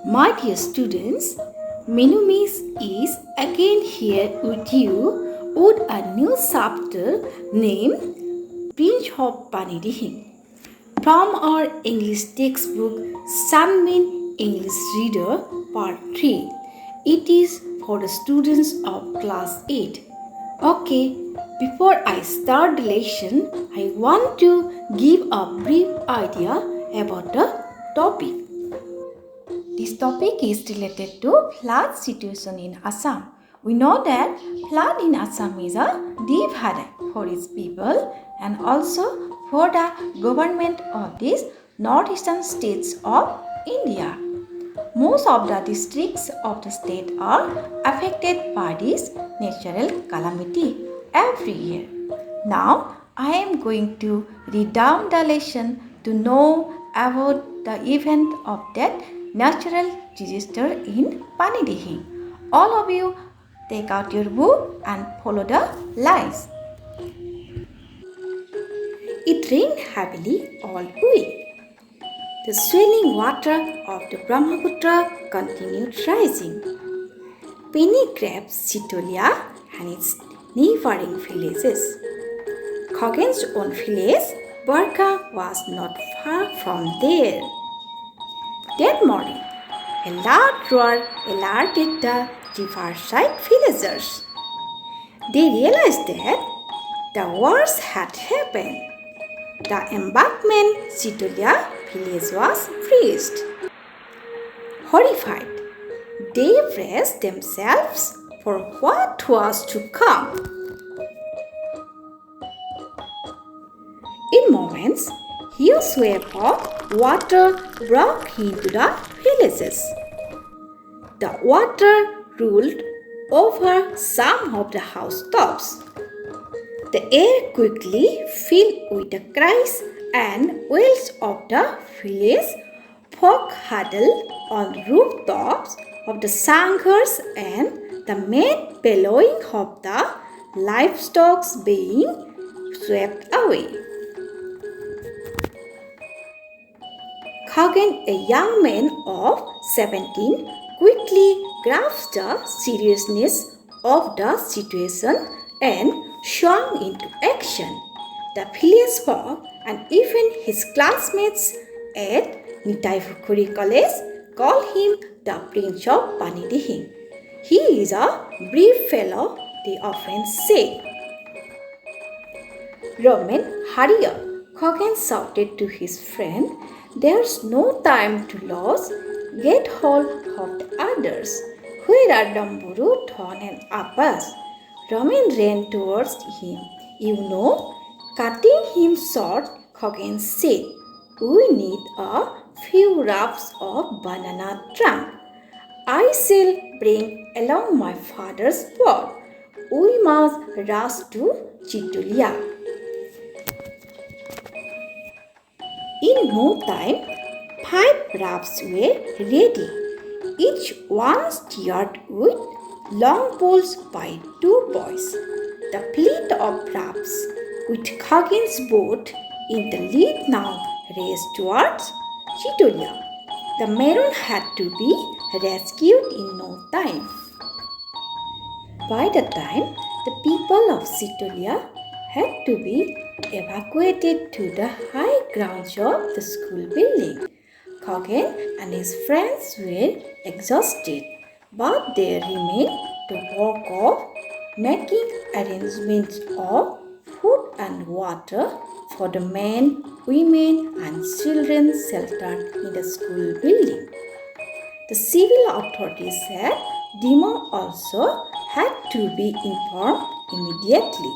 My dear students, Minu Miss is again here with you with a new chapter named Prince of Panidihing from our English textbook Sanmin English Reader Part 3. It is for the students of Class 8. Okay, before I start the lesson, I want to give a brief idea about the topic. This topic is related to flood situation in Assam. We know that flood in Assam is a deep headache for its people and also for the government of these northeastern states of India. Most of the districts of the state are affected by this natural calamity every year. Now, I am going to read down the lesson to know about the event of that natural disaster in Panidihing. All of you take out your book and follow the lines. It rained heavily all week. The swelling water of the Brahmaputra continued rising. Penny grabbed Sitolia and its neighboring villages. Khoghen's own village, Barka, was not far from there. That morning, a loud roar alerted the riverside villagers. They realized that the worst had happened. The embankment Sitolia village was freezed. Horrified, they braced themselves for what was to come. In moments, huge wave of water broke into the villages. The water rolled over some of the housetops. The air quickly filled with the cries and wails of the village folk huddled on rooftops of the sanghars and the mad bellowing of the livestock being swept away. Khoghen, a young man of 17, quickly grasped the seriousness of the situation and swung into action. The village folk and even his classmates at Nitaipukuri College call him the Prince of Panidihing. He is a brave fellow, they often say. Roman, hurry up, Khoghen shouted to his friend. There's no time to lose. Get hold of the others. Where are Damburu, Thon and Abbas? Roman ran towards him. You know, cutting him short, Khoghen said, we need a few wraps of banana trunk. I shall bring along my father's pot. We must rush to Chitulia. In no time, 5 rafts were ready, each one steered with long poles by 2 boys. The fleet of rafts, with Khoghen's boat in the lead now raced towards Chitulia. The maroon had to be rescued in no time. By the time the people of Chitulia had to be evacuated to the high grounds of the school building, Khoghen and his friends were exhausted, but they remained the work of making arrangements of food and water for the men, women and children sheltered in the school building. The civil authorities said Demo also had to be informed immediately.